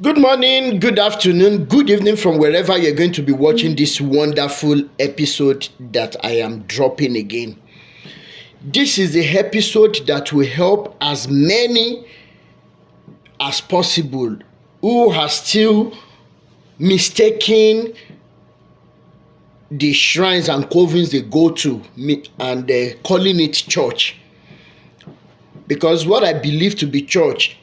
Good morning, good afternoon, good evening from wherever you're going to be watching this wonderful episode that I am dropping again. This is the episode that will help as many as possible who are still mistaking the shrines and covens they go to and calling it church. Because what I believe to be church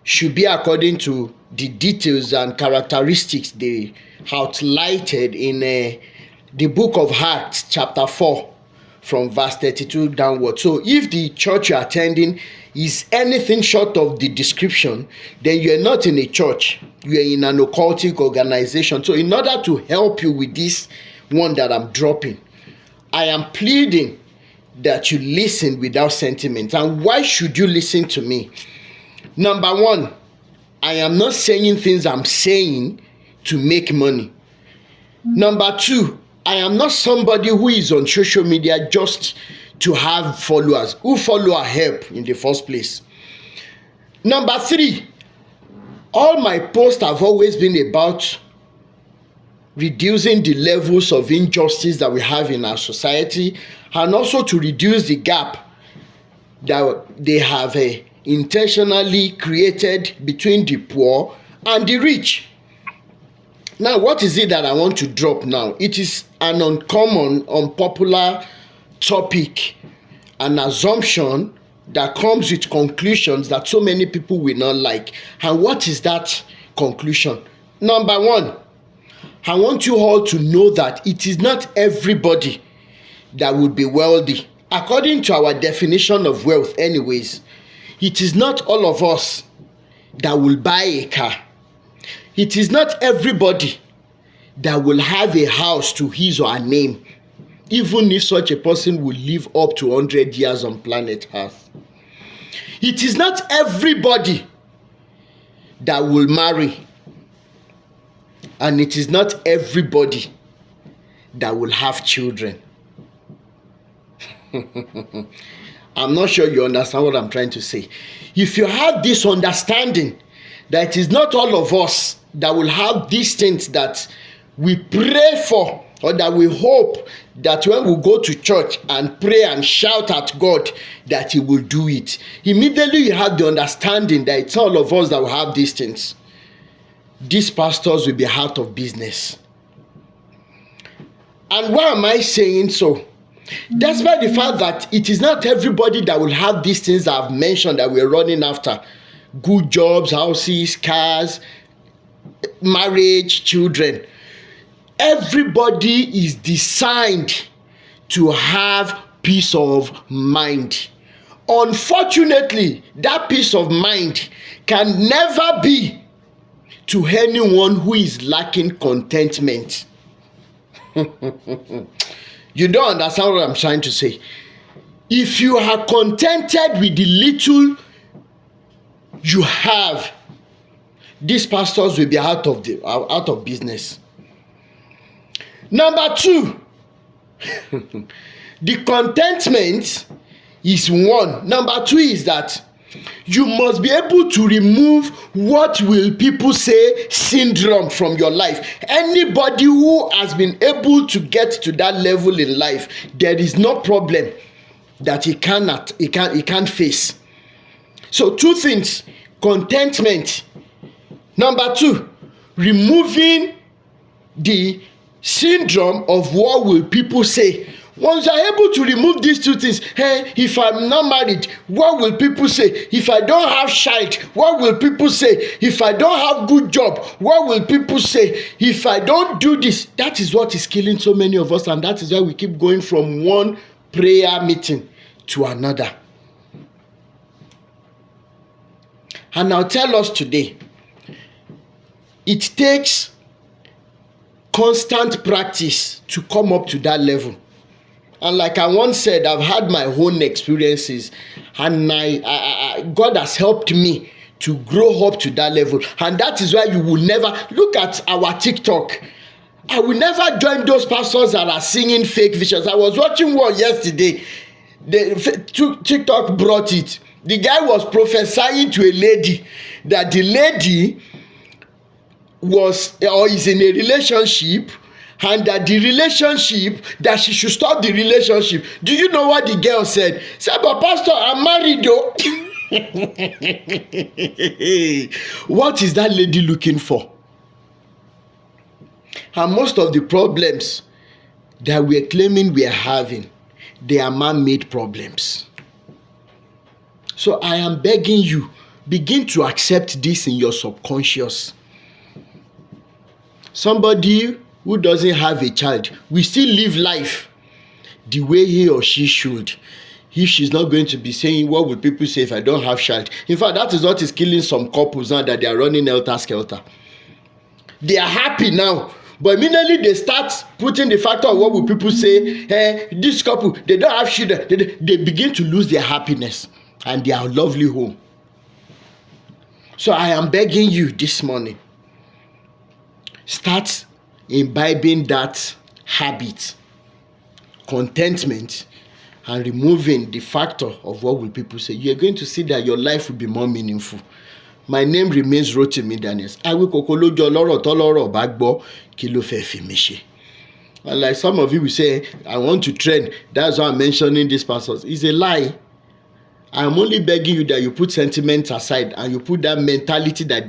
should be according to the details and characteristics they highlighted in the book of Acts, chapter 4, from verse 32 downward. So, if the church you're attending is anything short of the description, then you're not in a church, you're in an occultic organization. So, in order to help you with this one that I'm dropping, I am pleading that you listen without sentiment. And why should you listen to me? Number one, I am not saying things I'm saying to make money. Number two, I am not somebody who is on social media just to have followers. Who follower help in the first place? Number three, all my posts have always been about reducing the levels of injustice that we have in our society, and also to reduce the gap that they have intentionally created between the poor and the rich. Now, what is it that I want to drop now? It is an uncommon, unpopular topic, an assumption that comes with conclusions that so many people will not like. And what is that conclusion? Number one, I want you all to know that it is not everybody that will be wealthy. According to our definition of wealth anyways, it is not all of us that will buy a car. It is not everybody that will have a house to his or her name, even if such a person will live up to 100 years on planet Earth. It is not everybody that will marry. And it is not everybody that will have children. I'm not sure you understand what I'm trying to say. If you have this understanding that it is not all of us that will have these things that we pray for, or that we hope that when we go to church and pray and shout at God that He will do it, immediately you have the understanding that it's all of us that will have these things. These pastors will be out of business. And why am I saying so? Despite the fact that it is not everybody that will have these things I've mentioned that we're running after: good jobs, houses, cars, marriage, children. Everybody is designed to have peace of mind. Unfortunately, that peace of mind can never be to anyone who is lacking contentment. You don't understand what I'm trying to say. If you are contented with the little you have, these pastors will be out of business. Number two, the contentment is one. Number two is that you must be able to remove what will people say syndrome from your life. Anybody who has been able to get to that level in life, there is no problem that he can't face. So two things: contentment. Number two, removing the syndrome of what will people say. Once you are able to remove these two things, hey, if I'm not married, what will people say? If I don't have child, what will people say? If I don't have good job, what will people say? If I don't do this, that is what is killing so many of us, and that is why we keep going from one prayer meeting to another. And I'll tell us today, it takes constant practice to come up to that level. And like I once said, I've had my own experiences, and God has helped me to grow up to that level. And that is why you will never look at our TikTok. I will never join those pastors that are singing fake visions. I was watching one yesterday. TikTok brought it. The guy was prophesying to a lady that the lady was or is in a relationship, and that the relationship, that she should stop the relationship. Do you know what the girl said? Said, but pastor, I'm married though. What is that lady looking for? And most of the problems that we're claiming we're having, they are man-made problems. So I am begging you, begin to accept this in your subconscious. Somebody who doesn't have a child will still live life the way he or she should. If she's not going to be saying, what will people say if I don't have child? In fact, that is what is killing some couples now, that they are running helter-skelter. They are happy now, but immediately they start putting the factor of what will people say, this couple, they don't have children, they begin to lose their happiness and their lovely home. So I am begging you this morning, start imbibing that habit, contentment, and removing the factor of what will people say. You're going to see that your life will be more meaningful. My name remains Rotimi Daniels. Awikokolojo ọlọ́rọ̀ tọ́lọ́rọ̀ bá gbọ́ kí ló fẹ́ fi mí ṣe. And like some of you will say, I want to trend. That's why I'm mentioning these pastors. It's a lie. I'm only begging you that you put sentiment aside and you put that mentality that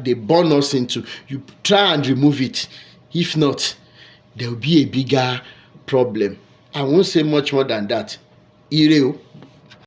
they born us into. You try and remove it. If not, there will be a bigger problem. I won't say much more than that. Ire o.